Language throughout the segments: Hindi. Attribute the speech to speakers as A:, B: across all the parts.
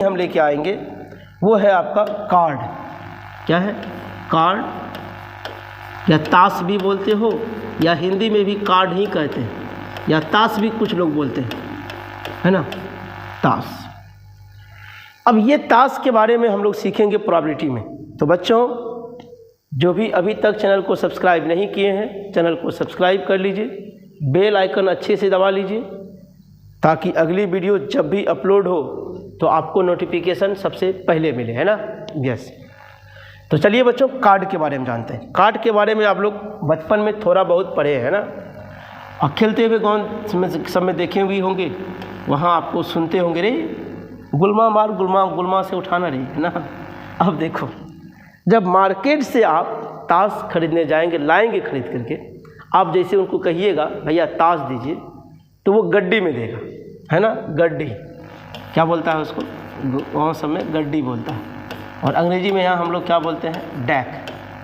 A: हम लेके आएंगे वो है आपका कार्ड। क्या है? कार्ड, या ताश भी बोलते हो, या हिंदी में भी कार्ड ही कहते हैं, या ताश भी कुछ लोग बोलते हैं, है ना, ताश। अब ये ताश के बारे में हम लोग सीखेंगे प्रोबेबिलिटी में। तो बच्चों, जो भी अभी तक चैनल को सब्सक्राइब नहीं किए हैं, चैनल को सब्सक्राइब कर लीजिए, बेल आइकन अच्छे से दबा लीजिए, ताकि अगली वीडियो जब भी अपलोड हो तो आपको नोटिफिकेशन सबसे पहले मिले, है ना। यस। तो चलिए बच्चों, कार्ड के बारे में जानते हैं। कार्ड के बारे में आप लोग बचपन में थोड़ा बहुत पढ़े हैं ना, और खेलते हुए गाँव सब में देखे हुए होंगे, वहाँ आपको सुनते होंगे, रे गुलमा मार गुलमा, गुलमा से उठाना रे, है ना। अब देखो, जब मार्केट से आप ताश खरीदने जाएंगे, लाएंगे खरीद करके, आप जैसे उनको कहिएगा भैया ताश दीजिए, तो वो गड्डी में देगा, है ना। गड्डी क्या बोलता है उसको, गाँव सब में गड्डी बोलता है, और अंग्रेजी में यहाँ हम लोग क्या बोलते हैं, डैक।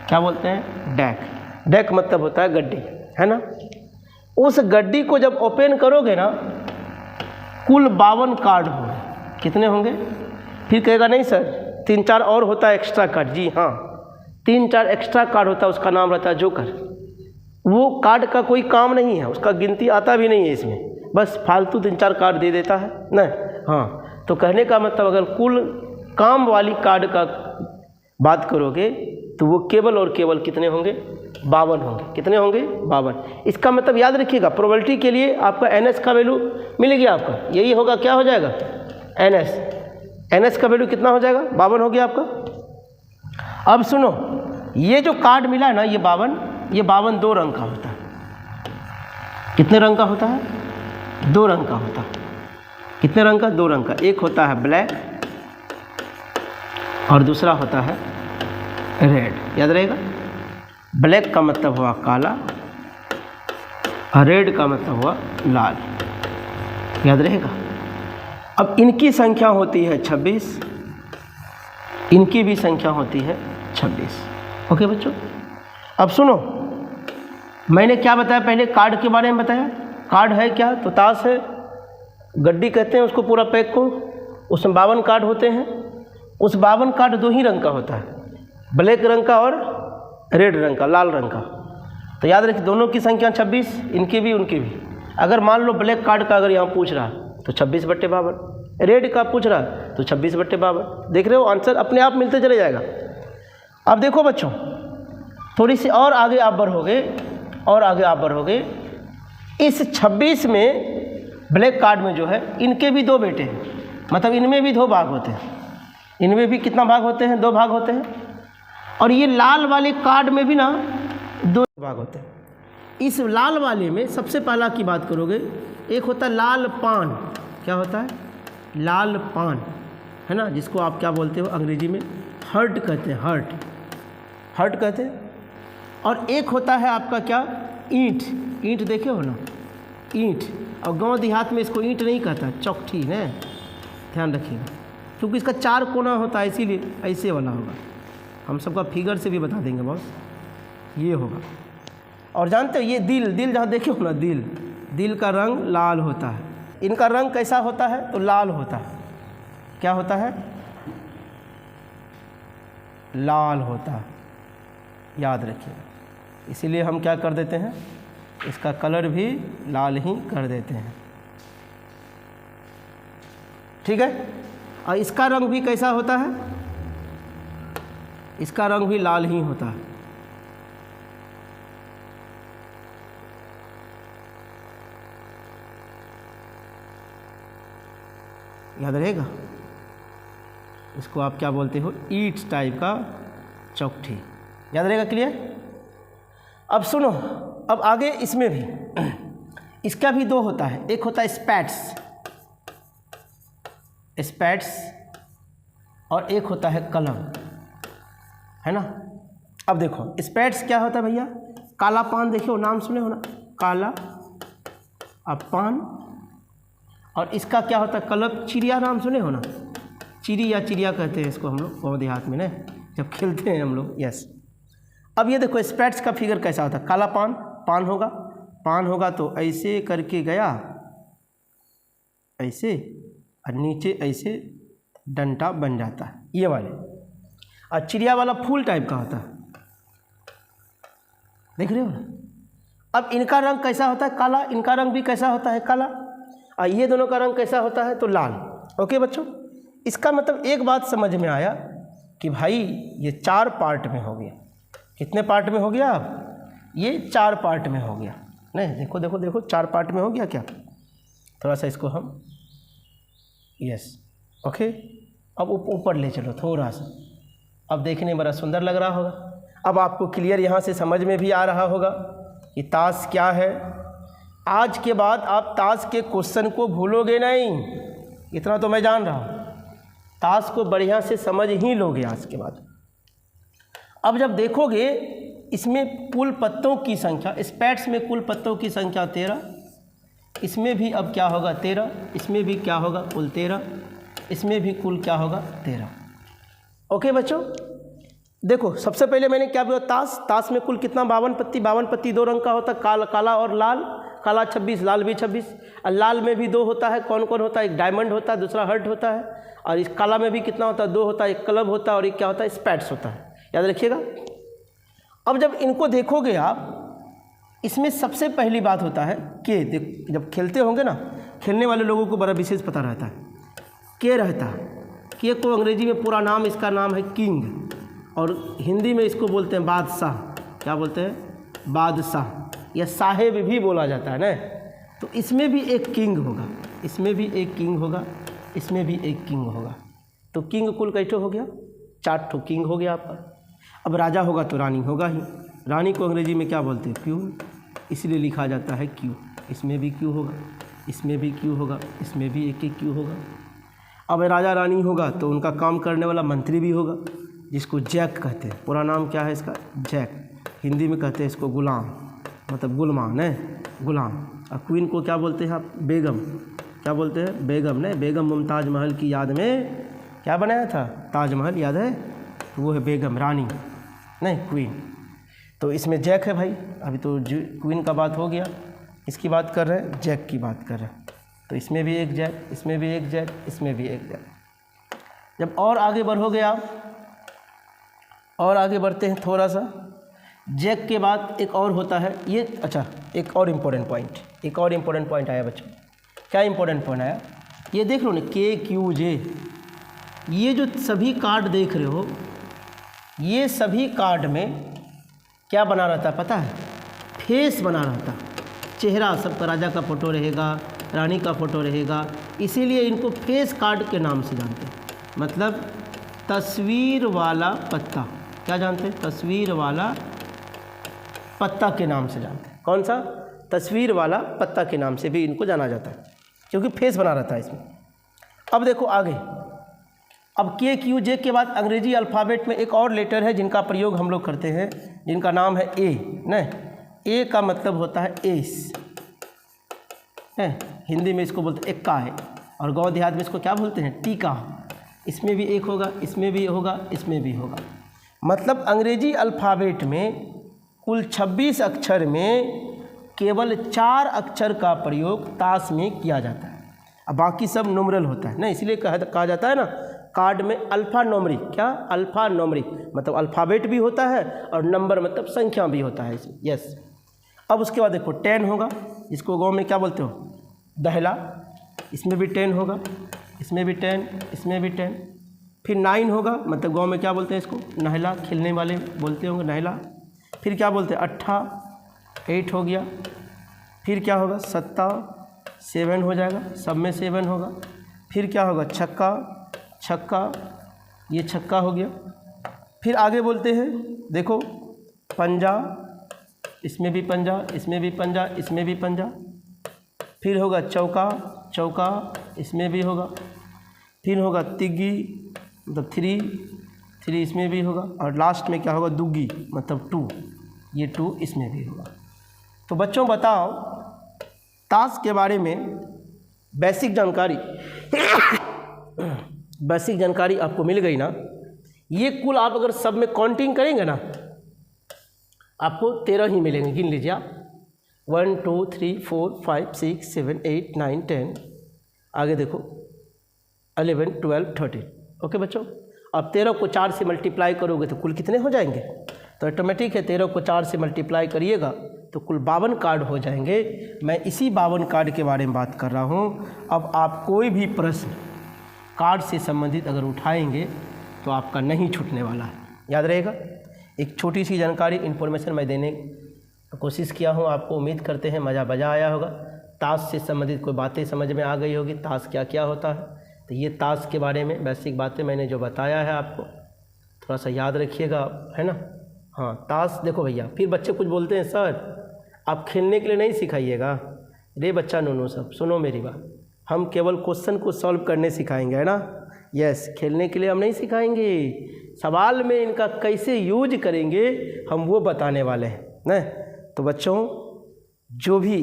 A: क्या बोलते हैं? डैक। डैक मतलब होता है गड्डी, है ना। उस गड्डी को जब ओपन करोगे ना, कुल 52 कार्ड होंगे। कितने होंगे? फिर कहेगा नहीं सर 3-4 और होता है एक्स्ट्रा कार्ड। जी हाँ, 3-4 एक्स्ट्रा कार्ड होता है, उसका नाम रहता है जोकर। वो कार्ड का कोई काम नहीं है, उसका गिनती आता भी नहीं है इसमें, बस फालतू 3-4 कार्ड दे देता है ना। हाँ, तो कहने का मतलब अगर कुल काम वाली कार्ड का बात करोगे तो वो केवल और केवल कितने होंगे? 52 होंगे। कितने होंगे? 52। इसका मतलब याद रखिएगा, प्रोबेबिलिटी के लिए आपका NS का वैल्यू मिल गया आपका, यही होगा, क्या हो जाएगा? NS का वैल्यू कितना हो जाएगा? 52 हो गया आपका। अब सुनो, ये जो कार्ड मिला है ना, ये 52 दो रंग का होता है। कितने रंग का होता है? 2 रंग का होता है। कितने रंग का? 2 रंग का। एक होता है ब्लैक और दूसरा होता है रेड। याद रहेगा, ब्लैक का मतलब हुआ काला और रेड का मतलब हुआ लाल। याद रहेगा। अब इनकी संख्या होती है 26, इनकी भी संख्या होती है 26। ओके बच्चों, अब सुनो, मैंने क्या बताया पहले? कार्ड के बारे में बताया। कार्ड है क्या? तो ताश है, गड्डी कहते हैं उसको पूरा पैक को। उसमें 52 कार्ड होते हैं। उस 52 कार्ड 2 ही रंग का होता है, ब्लैक रंग का और रेड रंग का, लाल रंग का। तो याद रखिए, दोनों की संख्या 26, इनकी भी उनकी भी। अगर मान लो ब्लैक कार्ड का अगर यहाँ पूछ रहा तो 26/52, रेड का पूछ रहा तो 26/52। देख रहे हो, आंसर अपने आप मिलते चले जाएगा। अब देखो बच्चों, थोड़ी सी और आगे आप बढ़ोगे, और आगे आप बढ़ोगे, इस 26 में ब्लैक कार्ड में जो है, इनके भी 2 बेटे हैं, मतलब इनमें भी 2 भाग होते हैं। इनमें भी कितना भाग होते हैं? 2 भाग होते हैं। और ये लाल वाले कार्ड में भी ना 2 भाग होते हैं। इस लाल वाले में सबसे पहला की बात करोगे, एक होता है लाल पान। क्या होता है? लाल पान, है ना, जिसको आप क्या बोलते हो अंग्रेजी में? हर्ट कहते हैं, हर्ट कहते हैं। और एक होता है आपका क्या? ईंट। ईंट देखे हो ना, ईंट। और गांव देहात में इसको ईंट नहीं कहता, चौकठी है, ध्यान रखिएगा, क्योंकि इसका 4 कोना होता है, इसीलिए ऐसे वाला होगा। हम सबका फिगर से भी बता देंगे बॉस, ये होगा। और जानते हो ये दिल जहाँ देखे हो ना, दिल का रंग लाल होता है। इनका रंग कैसा होता है? तो लाल होता है। क्या होता है? लाल होता है, याद रखिएगा। इसीलिए हम क्या कर देते हैं, इसका कलर भी लाल ही कर देते हैं, ठीक है। और इसका रंग भी कैसा होता है? इसका रंग भी लाल ही होता है। याद रहेगा। इसको आप क्या बोलते हो? ईंट टाइप का चौकठी। याद रहेगा, क्लियर। अब सुनो, अब आगे इसमें भी, इसका भी 2 होता है। एक होता है स्पैट्स और एक होता है कलम, है ना। अब देखो, स्पैट्स क्या होता है भैया? काला पान, देखियो नाम सुने हो ना, काला अब पान। और इसका क्या होता है? कलम। चिड़िया नाम सुने हो ना, चिड़ी या चिड़िया कहते हैं इसको हम लोग गाँव देहात में ना, जब खेलते हैं हम लोग। यस। अब ये देखो, स्पैट्स का फिगर कैसा होता है? काला पान होगा तो ऐसे करके गया, ऐसे, और नीचे ऐसे डंटा बन जाता है, ये वाले। और चिड़िया वाला फूल टाइप का होता है, देख रहे हो ना। अब इनका रंग कैसा होता है? काला। इनका रंग भी कैसा होता है? काला। और ये दोनों का रंग कैसा होता है? तो लाल। ओके बच्चों, इसका मतलब एक बात समझ में आया कि भाई ये 4 पार्ट में हो गया। कितने पार्ट में हो गया? अब ये 4 पार्ट में हो गया। नहीं, देखो देखो देखो, 4 पार्ट में हो गया क्या? थोड़ा सा इसको हम, यस, ओके। अब ऊपर ले चलो थोड़ा सा। अब देखने में बड़ा सुंदर लग रहा होगा। अब आपको क्लियर यहाँ से समझ में भी आ रहा होगा कि ताश क्या है। आज के बाद आप ताश के क्वेश्चन को भूलोगे नहीं, इतना तो मैं जान रहा हूँ। ताश को बढ़िया से समझ ही लोगे आज के बाद। अब जब देखोगे इसमें कुल पत्तों की संख्या, स्पैट्स में कुल पत्तों की संख्या 13, इसमें भी अब क्या होगा? 13, इसमें भी क्या होगा? कुल 13, इसमें भी कुल क्या होगा? 13। ओके बच्चों, देखो सबसे पहले मैंने क्या बोला? ताश। ताश में कुल कितना? 52 पत्ती। 52 पत्ती 2 रंग का होता है, काला और लाल। काला 26, लाल भी 26। और लाल में भी 2 होता है। कौन कौन होता है? एक डायमंड होता है, दूसरा हर्ट होता है। और इस काला में भी कितना होता है? 2 होता है, एक क्लब होता है और एक क्या होता है? स्पैट्स होता है। याद रखिएगा। अब जब इनको देखोगे आप, इसमें सबसे पहली बात होता है के। जब खेलते होंगे ना, खेलने वाले लोगों को बड़ा विशेष पता रहता है, के रहता है। के को अंग्रेजी में पूरा नाम, इसका नाम है किंग, और हिंदी में इसको बोलते हैं बादशाह। क्या बोलते हैं? बादशाह, या साहेब भी बोला जाता है ना। तो इसमें भी एक किंग होगा, इसमें भी एक किंग होगा, इसमें भी एक किंग होगा। तो किंग कुल कैसे हो गया? 4 ठो किंग हो गया आपका। अब राजा होगा तो रानी होगा ही। रानी को अंग्रेजी में क्या बोलते हैं? क्यून, इसलिए लिखा जाता है क्यू। इसमें भी क्यू होगा, इसमें भी क्यू होगा, इसमें भी एक क्यू होगा। अब राजा रानी होगा तो उनका काम करने वाला मंत्री भी होगा, जिसको जैक कहते हैं। पूरा नाम क्या है इसका? जैक। हिंदी में कहते हैं इसको गुलाम, मतलब गुलमान है, गुलाम। और क्वीन को क्या बोलते हैं आप? बेगम। क्या बोलते हैं? बेगम। नहीं, बेगम मुमताज़ महल की याद में क्या बनाया था? ताजमहल, याद है? तो वो है बेगम, रानी, नहीं क्वीन। तो इसमें जैक है भाई। अभी तो क्वीन का बात हो गया, इसकी बात कर रहे हैं, जैक की बात कर रहे हैं। तो इसमें भी एक जैक, इसमें भी एक जैक, इसमें भी एक जैक। जब और आगे बढ़ोगे आप, और आगे बढ़ते हैं थोड़ा सा, जैक के बाद एक और होता है ये। अच्छा, एक और इम्पोर्टेंट पॉइंट, एक और इम्पोर्टेंट पॉइंट आया बच्चों। क्या इम्पोर्टेंट पॉइंट आया? ये देख लो ना, के क्यू जे, ये जो सभी कार्ड देख रहे हो, ये सभी कार्ड में क्या बना रहता है पता है? फेस बना रहता, चेहरा सबका। राजा का फ़ोटो रहेगा, रानी का फ़ोटो रहेगा, इसीलिए इनको फेस कार्ड के नाम से जानते हैं। मतलब तस्वीर वाला पत्ता। क्या जानते हैं? तस्वीर वाला पत्ता के नाम से जानते हैं। कौन सा? तस्वीर वाला पत्ता के नाम से भी इनको जाना जाता है, क्योंकि फेस बना रहता है इसमें। अब देखो आगे, अब के क्यू जे के बाद अंग्रेजी अल्फ़ाबेट में एक और लेटर है जिनका प्रयोग हम लोग करते हैं, जिनका नाम है ए। नहीं, ए का मतलब होता है एस है, हिंदी में इसको बोलते हैं एक्का है, और गांव देहात में इसको क्या बोलते हैं? टीका। इसमें भी एक होगा, इसमें भी होगा, इसमें भी होगा। मतलब अंग्रेजी अल्फ़ाबेट में कुल 26 अक्षर में केवल 4 अक्षर का प्रयोग ताश में किया जाता है, अब बाकी सब न्यूमरल होता है ना। इसलिए कहा जाता है ना कार्ड में अल्फ़ा न्यूमरिक। क्या? अल्फ़ा न्यूमरिक मतलब अल्फ़ाबेट भी होता है और नंबर मतलब संख्या भी होता है इसमें। यस। अब उसके बाद देखो 10 होगा, इसको गाँव में क्या बोलते हो? दहला। इसमें भी 10 होगा, इसमें भी 10, इसमें भी 10। फिर 9 होगा, मतलब गाँव में क्या बोलते हैं इसको? नहला। खेलने वाले बोलते होंगे नहला। फिर क्या बोलते हैं? अट्ठा। 8 हो गया। फिर क्या होगा? सत्ता। 7 हो जाएगा, सब में 7 होगा। फिर क्या होगा? छक्का। छक्का, ये छक्का हो गया। फिर आगे बोलते हैं, देखो पंजा, इसमें भी पंजा, इसमें भी पंजा, इसमें भी पंजा। फिर होगा चौका। चौका, इसमें भी होगा। फिर होगा तिग्गी, मतलब 3 इसमें भी होगा। और लास्ट में क्या होगा? दुग्गी, मतलब 2, ये 2 इसमें भी होगा। तो बच्चों बताओ, ताश के बारे में बेसिक जानकारी आपको मिल गई ना। ये कुल आप अगर सब में काउंटिंग करेंगे ना, आपको 13 ही मिलेंगे। गिन लीजिए आप, 1 2 3 4 5 6 7 8 9 10, आगे देखो 11 12 13। ओके बच्चों, अब 13 को 4 से मल्टीप्लाई करोगे तो कुल कितने हो जाएंगे? तो ऑटोमेटिक है 13 को 4 से मल्टीप्लाई करिएगा तो कुल 52 कार्ड हो जाएंगे। मैं इसी 52 कार्ड के बारे में बात कर रहा हूँ। अब आप कोई भी प्रश्न कार्ड से संबंधित अगर उठाएंगे तो आपका नहीं छूटने वाला है, याद रहेगा। एक छोटी सी जानकारी इन्फॉर्मेशन मैं देने की कोशिश किया हूँ आपको, उम्मीद करते हैं मज़ा आया होगा। ताश से संबंधित कोई बातें समझ में आ गई होगी, ताश क्या क्या होता है। तो ये ताश के बारे में बेसिक बातें मैंने जो बताया है आपको थोड़ा सा याद रखिएगा, है ना। हाँ, ताश देखो भैया, फिर बच्चे कुछ बोलते हैं सर आप खेलने के लिए नहीं सिखाइएगा। रे बच्चा नूनू सब सुनो मेरी बात, हम केवल क्वेश्चन को सॉल्व करने सिखाएंगे, है ना। यस, खेलने के लिए हम नहीं सिखाएंगे, सवाल में इनका कैसे यूज करेंगे हम वो बताने वाले हैं ना। तो बच्चों जो भी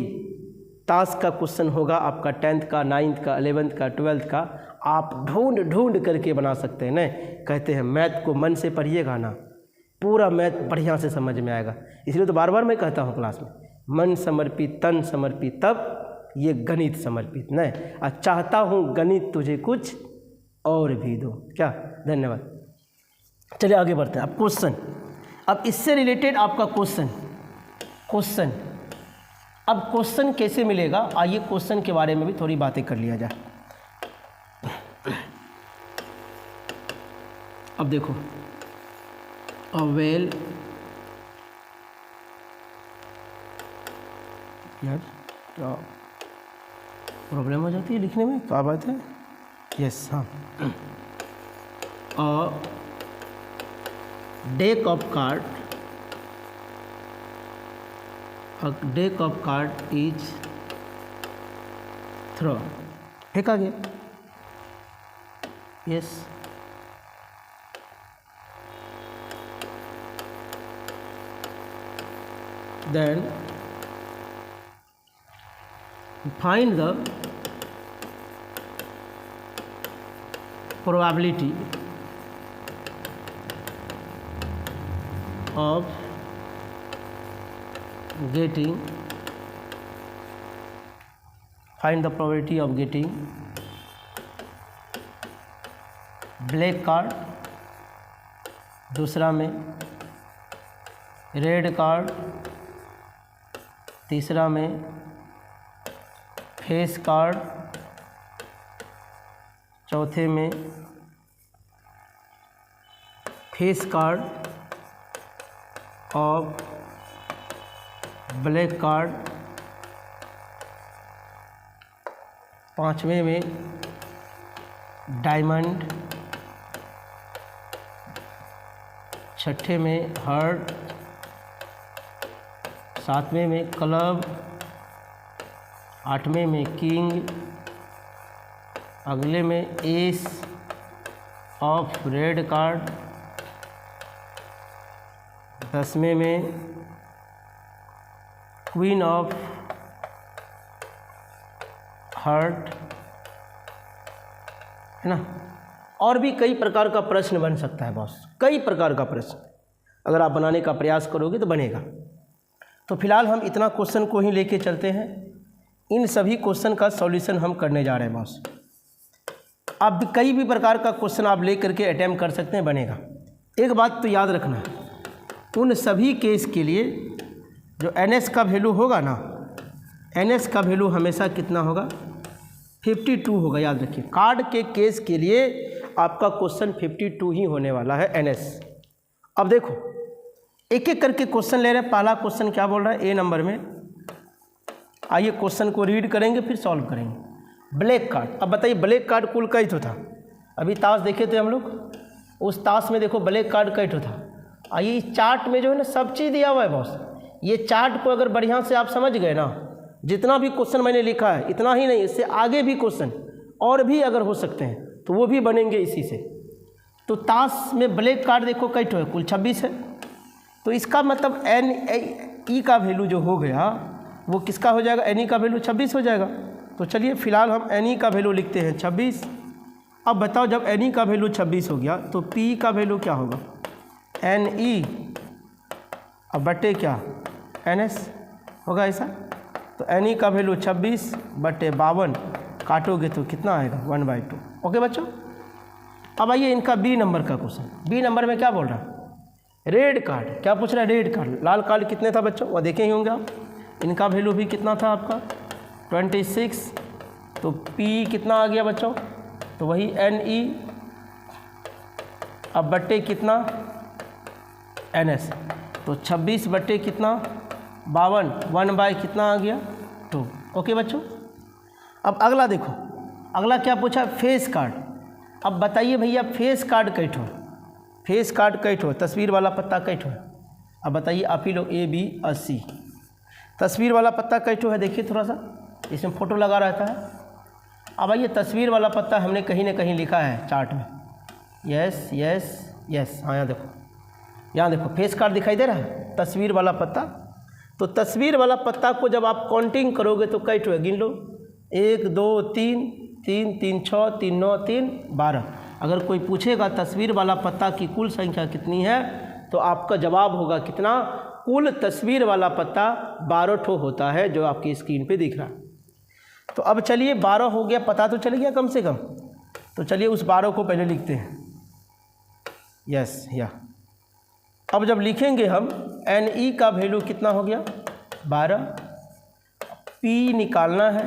A: ताश का क्वेश्चन होगा आपका 10th का, 9th का, 11th का, 12th का, आप ढूंढ करके बना सकते हैं ना। कहते हैं मैथ को मन से पढ़िएगा ना, पूरा मैथ बढ़िया से समझ में आएगा। इसलिए तो बार बार मैं कहता हूँ क्लास में, मन समर्पित तन समर्पित तब ये गणित समर्पित नहीं। चाहता हूँ गणित तुझे कुछ और भी दो। क्या, धन्यवाद। चलिए आगे बढ़ते हैं। अब क्वेश्चन, अब इससे रिलेटेड आपका क्वेश्चन अब क्वेश्चन कैसे मिलेगा, आइए क्वेश्चन के बारे में भी थोड़ी बातें कर लिया जाए। अब देखो, अवेल यार क्या प्रॉब्लम हो जाती है लिखने में, क्या बात है। यस, हाँ, deck of card, a deck of card is thrown, ठीक आ गया। Yes, then find the probability of getting black card, दूसरा में रेड कार्ड, तीसरा में फेस कार्ड, चौथे में फेस कार्ड और ब्लैक कार्ड, पांचवें में डायमंड, छठे में हार्ट, सातवें में क्लब, आठवें में किंग, अगले में एस ऑफ रेड कार्ड, 10वें में क्वीन ऑफ हार्ट, है ना। और भी कई प्रकार का प्रश्न बन सकता है बॉस, कई प्रकार का प्रश्न अगर आप बनाने का प्रयास करोगे तो बनेगा। तो फिलहाल हम इतना क्वेश्चन को ही लेके चलते हैं, इन सभी क्वेश्चन का सॉल्यूशन हम करने जा रहे हैं बॉस। अब कई भी प्रकार का क्वेश्चन आप ले करके अटैम्प्ट कर सकते हैं, बनेगा। एक बात तो याद रखना है, उन सभी केस के लिए जो NS का वैल्यू होगा ना, NS का वैल्यू हमेशा कितना होगा, 52 होगा, याद रखिए। कार्ड के केस के लिए आपका क्वेश्चन 52 ही होने वाला है NS। अब देखो एक एक करके क्वेश्चन ले रहे हैं। पहला क्वेश्चन क्या बोल रहा है, A नंबर में, आइए क्वेश्चन को रीड करेंगे फिर सॉल्व करेंगे। ब्लैक कार्ड, अब बताइए ब्लैक कार्ड कुल कई तो था, अभी ताश देखे थे हम लोग, उस ताश में देखो ब्लैक कार्ड कई तो था। आइए इस चार्ट में जो है ना सब चीज़ दिया हुआ है बॉस, ये चार्ट को अगर बढ़िया से आप समझ गए ना, जितना भी क्वेश्चन मैंने लिखा है इतना ही नहीं, इससे आगे भी क्वेश्चन और भी अगर हो सकते हैं तो वो भी बनेंगे इसी से। तो ताश में ब्लैक कार्ड देखो कई ठो है, कुल 26 है। तो इसका मतलब NE का वैल्यू जो हो गया वो किसका हो जाएगा, NE का वैल्यू 26 हो जाएगा। तो चलिए फिलहाल हम NE का वैल्यू लिखते हैं 26। अब बताओ जब NE का वैल्यू 26 हो गया तो P का वैल्यू क्या होगा, NE अब बटे क्या NS होगा ऐसा। तो NE का वैल्यू 26 बटे 52 काटोगे तो कितना आएगा 1/2। ओके बच्चों, अब आइए इनका बी नंबर का क्वेश्चन। बी नंबर में क्या बोल रहा है? Red card. क्या पूछ रहा है? Red card. लाल कार्ड कितने था बच्चों? वो देखे ही होंगे आप। इनका वैल्यू भी कितना था आपका 26। तो पी कितना आ गया बच्चों? तो वही NE अब बट्टे कितना NS। तो 26 बट्टे कितना 52, 1 बाय कितना आ गया 2। ओके बच्चों। अब अगला देखो, अगला क्या पूछा? Face card. अब बताइए भैया फेस कार्ड कैठो? फेस कार्ड कैठो? तस्वीर वाला पत्ता कैठो है? अब बताइए आप ही लोग A B और C। तस्वीर वाला पत्ता कैठो है? देखिए थोड़ा सा इसमें फ़ोटो लगा रहता है। अब आइए तस्वीर वाला पत्ता हमने कहीं ना कहीं लिखा है चार्ट में। यस यस यस, हाँ यहाँ देखो, यहाँ देखो फेस कार्ड दिखाई दे रहा है, तस्वीर वाला पत्ता। तो तस्वीर वाला पत्ता को जब आप काउंटिंग करोगे तो कैठो है? गिन लो, 1 2 3 3 3 6 3 9 3 12। अगर कोई पूछेगा तस्वीर वाला पत्ता की कुल संख्या कितनी है तो आपका जवाब होगा कितना? कुल तस्वीर वाला पत्ता 12 ठो होता है, जो आपकी स्क्रीन पे दिख रहा है। तो अब चलिए 12 हो गया, पता तो चल गया कम से कम। तो चलिए उस 12 को पहले लिखते हैं। यस या अब जब लिखेंगे हम NE का वैल्यू कितना हो गया 12। P निकालना है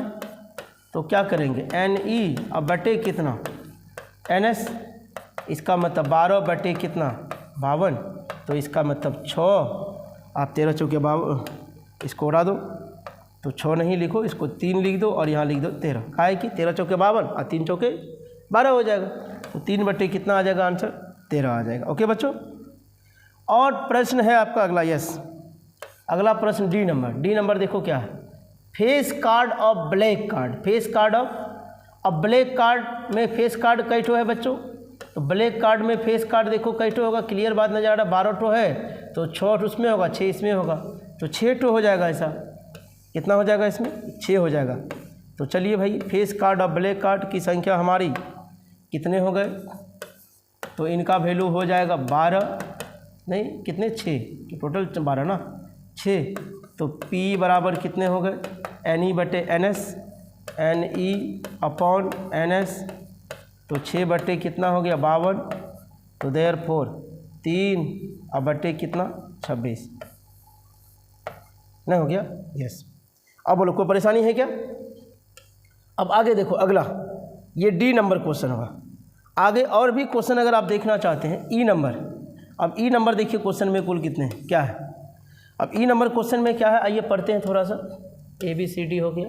A: तो क्या करेंगे? NE अब बटे कितना NS। इसका मतलब 12 बटे कितना 52। तो इसका मतलब 6। आप 13 चौके 52, इसको उड़ा दो तो 6 नहीं लिखो, इसको 3 लिख दो और यहाँ लिख दो 13। कहा है कि 13 चौके 52 और 3 चौके 12 हो जाएगा। तो 3 बटे कितना आ जाएगा आंसर? 13 आ जाएगा। ओके बच्चों। और प्रश्न है आपका अगला। यस, अगला प्रश्न डी नंबर। डी नंबर देखो क्या है? फेस कार्ड और ब्लैक कार्ड। फेस कार्ड और अब ब्लैक कार्ड में फेस कार्ड कैठो है बच्चों? तो ब्लैक कार्ड में फेस कार्ड देखो कैठो होगा? क्लियर बात नजर आ रहा है। 12 ठो है तो 6 उसमें होगा, 6 इसमें होगा, तो 6 ठो हो जाएगा। ऐसा कितना हो जाएगा? इसमें 6 हो जाएगा। तो चलिए भाई फेस कार्ड और ब्लैक कार्ड की संख्या हमारी कितने हो गए? तो इनका वैल्यू हो जाएगा 12, नहीं कितने 6, टोटल 12 ना 6। तो P बराबर कितने हो गए? NE बटे NS, NE अपॉन NS। तो 6 बटे कितना हो गया 52। तो देयरफॉर 3 अब बटे कितना 26 नहीं हो गया? यस। अब बोलो कोई परेशानी है क्या? अब आगे देखो अगला, ये डी नंबर क्वेश्चन होगा। आगे और भी क्वेश्चन अगर आप देखना चाहते हैं ई नंबर। अब ई नंबर देखिए क्वेश्चन में कुल कितने हैं क्या है? अब ई नंबर क्वेश्चन में क्या है आइए पढ़ते हैं थोड़ा सा। ABCD हो गया,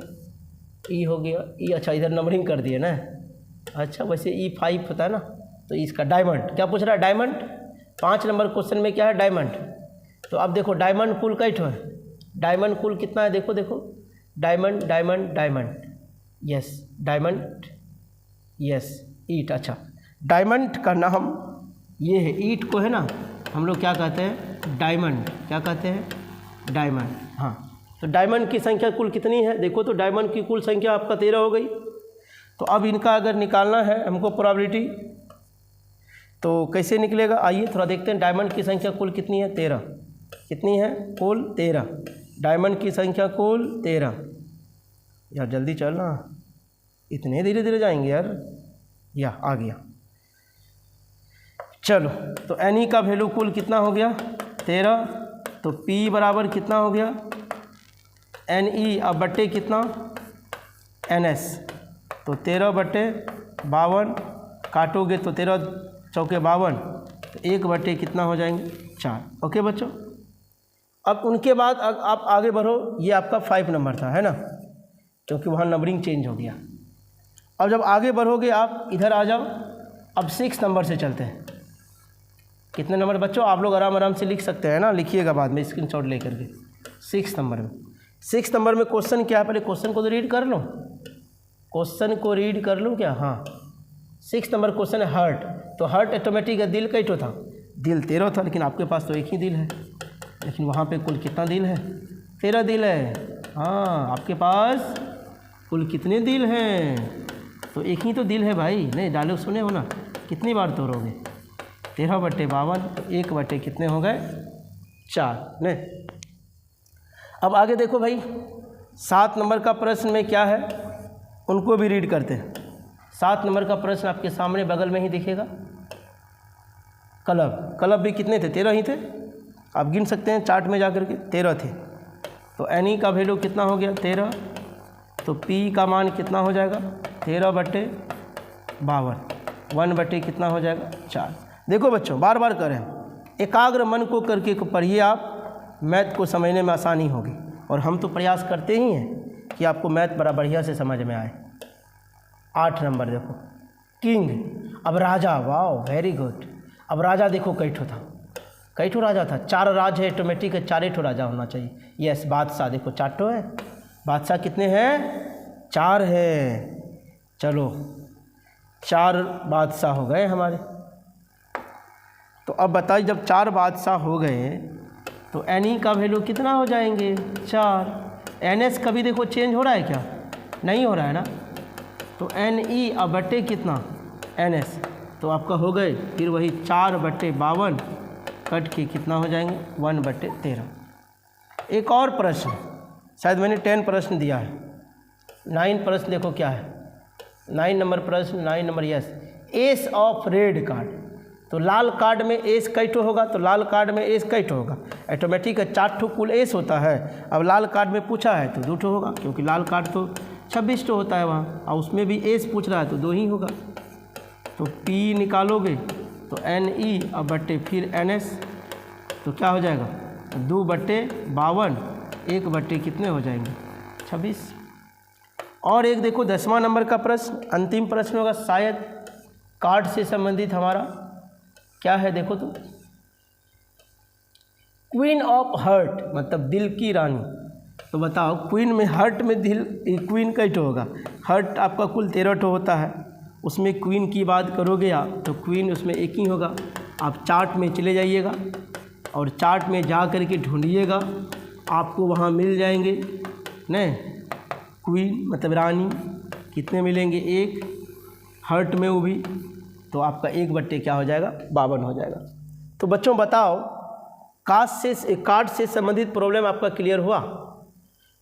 A: ई हो गया, ई अच्छा इधर नंबरिंग कर दिए ना। अच्छा वैसे E5 होता है ना, तो इसका डायमंड क्या पूछ रहा है? डायमंड। 5 नंबर क्वेश्चन में क्या है? डायमंड। तो अब देखो डायमंड कुल कैठो है? डायमंड कुल कितना है? देखो देखो, diamond diamond diamond, yes diamond, yes it. अच्छा डायमंड का नाम ये है, ईट को है ना हम लोग क्या कहते हैं? डायमंड। क्या कहते हैं? डायमंड। हाँ तो डायमंड की संख्या कुल कितनी है? देखो तो डायमंड की कुल संख्या आपका 13 हो गई। तो अब इनका अगर निकालना है हमको प्रोबेबिलिटी तो कैसे निकलेगा? आइए थोड़ा देखते हैं। डायमंड की संख्या कुल कितनी है? 13। कितनी है? कुल 13। डायमंड की संख्या कुल 13। यार जल्दी चलना, इतने धीरे धीरे जाएंगे यार। या आ गया। चलो तो NE का वैल्यू कुल कितना हो गया? 13। तो P बराबर कितना हो गया? NE अब बट्टे कितना NS। तो 13 बट्टे 52 काटोगे तो 13 चौके 52, तो 1 बट्टे कितना हो जाएंगे? 4। ओके बच्चों। अब उनके बाद आप आगे बढ़ो। ये आपका 5 नंबर था है ना, क्योंकि वहाँ नंबरिंग चेंज हो गया। अब जब आगे बढ़ोगे आप इधर आ जाओ। अब 6 नंबर से चलते हैं। कितने नंबर बच्चों? आप लोग आराम आराम से लिख सकते हैं ना, लिखिएगा बाद में स्क्रीनशॉट लेकर के। 6 नंबर में, 6 नंबर में क्वेश्चन क्या है? पहले क्वेश्चन को तो रीड कर लो। क्वेश्चन को रीड कर लूँ क्या? हाँ 6 नंबर क्वेश्चन है हार्ट। तो हार्ट ऑटोमेटिक है, दिल कैठो था? दिल 13 था, लेकिन आपके पास तो एक ही दिल है। लेकिन वहाँ पे कुल कितना दिल है? 13 दिल है। हाँ आपके पास कुल कितने दिल हैं? तो एक ही तो दिल है भाई। नहीं डायलॉग सुने हो ना, कितनी बार तोड़ोगे? 13 बट्टे 52, 1 बट्टे कितने हो गए? 4। नहीं अब आगे देखो भाई, 7 नंबर का प्रश्न में क्या है उनको भी रीड करते हैं। 7 नंबर का प्रश्न आपके सामने बगल में ही दिखेगा। क्लब भी कितने थे? 13 ही थे। आप गिन सकते हैं चार्ट में जाकर के, 13 थे। तो एन का वैल्यू कितना हो गया? 13। तो पी का मान कितना हो जाएगा? 13/52। 1/, कितना हो जाएगा? 4। देखो बच्चों, बार बार करें, एकाग्र मन को करके पढ़िए, आप मैथ को समझने में आसानी होगी। और हम तो प्रयास करते ही हैं कि आपको मैथ बड़ा बढ़िया से समझ में आए। 8 नंबर देखो, किंग। अब राजा, वाह वेरी गुड। अब राजा देखो कई ठो था, कई ठो राजा था? 4 राज है, ऑटोमेटिक है 4 ठो राजा होना चाहिए। यस, बादशाह देखो 4 ठो है। बादशाह कितने हैं? 4 है। चलो 4 बादशाह हो गए हमारे। तो अब बताइए, जब 4 बादशाह हो गए तो एन का वैल्यू कितना हो जाएंगे? 4। एन कभी देखो चेंज हो रहा है क्या? नहीं हो रहा है ना। तो एन ई अब बटे कितना? एन तो आपका हो गए फिर वही 4/52 कट के कितना हो जाएंगे? 1/13। एक और प्रश्न, शायद मैंने 10 प्रश्न दिया है। 9 प्रश्न देखो क्या है। 9 नंबर प्रश्न, 9 number yes, S of red card. तो लाल कार्ड में एस कई ठो होगा? तो लाल कार्ड में एस कई ठो होगा? ऑटोमेटिक है 4 ठो कुल एस होता है। अब लाल कार्ड में पूछा है तो 2 ठो होगा, क्योंकि लाल कार्ड तो 26 ठो होता है वहाँ, और उसमें भी एस पूछ रहा है तो 2 ही होगा। तो पी निकालोगे तो एन ई अब बट्टे फिर एन एस, तो क्या हो जाएगा? 2/52, 1/ कितने हो जाएंगे? 26। और एक देखो 10वां नंबर का प्रश्न, अंतिम प्रश्न होगा शायद, कार्ड से संबंधित हमारा क्या है देखो तो, क्वीन ऑफ हर्ट मतलब दिल की रानी। तो बताओ क्वीन में, हर्ट में दिल, क्वीन कई ठो होगा? हर्ट आपका कुल 13 ठो होता है, उसमें क्वीन की बात करोगे आप तो क्वीन उसमें एक ही होगा। आप चार्ट में चले जाइएगा और चार्ट में जा कर के ढूंढिएगा, आपको वहाँ मिल जाएंगे नहीं। क्वीन मतलब रानी कितने मिलेंगे? 1। हर्ट में वो भी, तो आपका 1/ क्या हो जाएगा? 52 हो जाएगा। तो बच्चों बताओ, कार्ड से संबंधित प्रॉब्लम आपका क्लियर हुआ?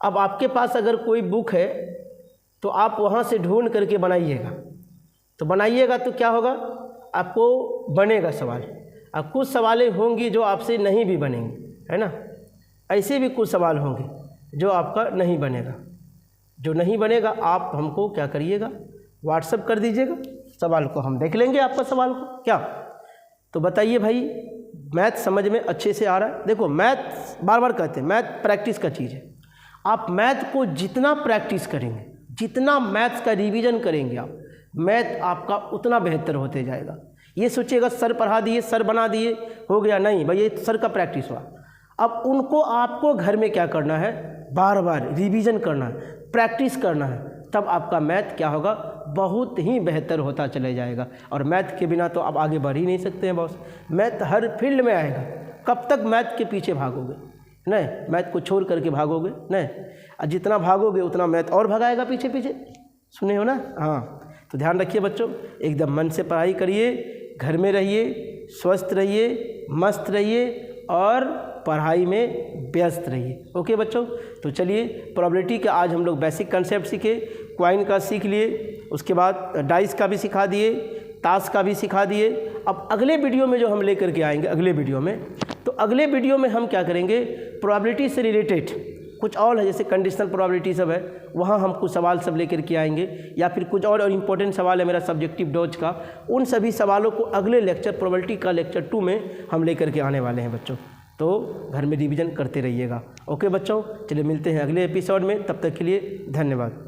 A: अब आपके पास अगर कोई बुक है तो आप वहाँ से ढूंढ करके बनाइएगा। तो बनाइएगा तो क्या होगा? आपको बनेगा सवाल। अब कुछ सवालें होंगी जो आपसे नहीं भी बनेंगी, है ना। ऐसे भी कुछ सवाल होंगे जो आपका नहीं बनेगा। जो नहीं बनेगा आप हमको क्या करिएगा? व्हाट्सएप कर दीजिएगा, सवाल को हम देख लेंगे आपका सवाल को। क्या तो बताइए भाई, मैथ समझ में अच्छे से आ रहा है? देखो मैथ, बार बार कहते हैं मैथ प्रैक्टिस का चीज़ है। आप मैथ को जितना प्रैक्टिस करेंगे, जितना मैथ्स का रिवीजन करेंगे आप, मैथ आपका उतना बेहतर होते जाएगा। ये सोचिएगा सर पढ़ा दिए, सर बना दिए, हो गया, नहीं भाई, ये सर का प्रैक्टिस हुआ। अब उनको आपको घर में क्या करना है? बार बार रिवीजन करना है, प्रैक्टिस करना है, तब आपका मैथ क्या होगा? बहुत ही बेहतर होता चले जाएगा। और मैथ के बिना तो आप आगे बढ़ ही नहीं सकते हैं बॉस। मैथ हर फील्ड में आएगा। कब तक मैथ के पीछे भागोगे? नहीं, मैथ को छोड़ करके भागोगे नहीं। और जितना भागोगे उतना मैथ और भगाएगा पीछे पीछे, सुने हो ना। हाँ, तो ध्यान रखिए बच्चों, एकदम मन से पढ़ाई करिए, घर में रहिए, स्वस्थ रहिए, मस्त रहिए और पढ़ाई में व्यस्त रहिए। ओके बच्चों, तो चलिए प्रोबेबिलिटी का आज हम लोग बेसिक कंसेप्ट सीखे, क्वाइन का सीख लिए, उसके बाद डाइस का भी सिखा दिए, ताश का भी सिखा दिए। अब अगले वीडियो में जो हम लेकर के आएंगे, अगले वीडियो में, तो अगले वीडियो में हम क्या करेंगे? प्रोबेबिलिटी से रिलेटेड कुछ और है, जैसे कंडीशनल प्रोबेबिलिटी सब है, वहाँ हम कुछ सवाल सब लेकर के आएंगे, या फिर कुछ और इम्पोर्टेंट सवाल है मेरा सब्जेक्टिव डॉज का, उन सभी सवालों को अगले लेक्चर, प्रोबेबिलिटी का लेक्चर 2 में हम लेकर के आने वाले हैं बच्चों। तो घर में रिवीजन करते रहिएगा। ओके बच्चों, चलिए मिलते हैं अगले एपिसोड में, तब तक के लिए धन्यवाद।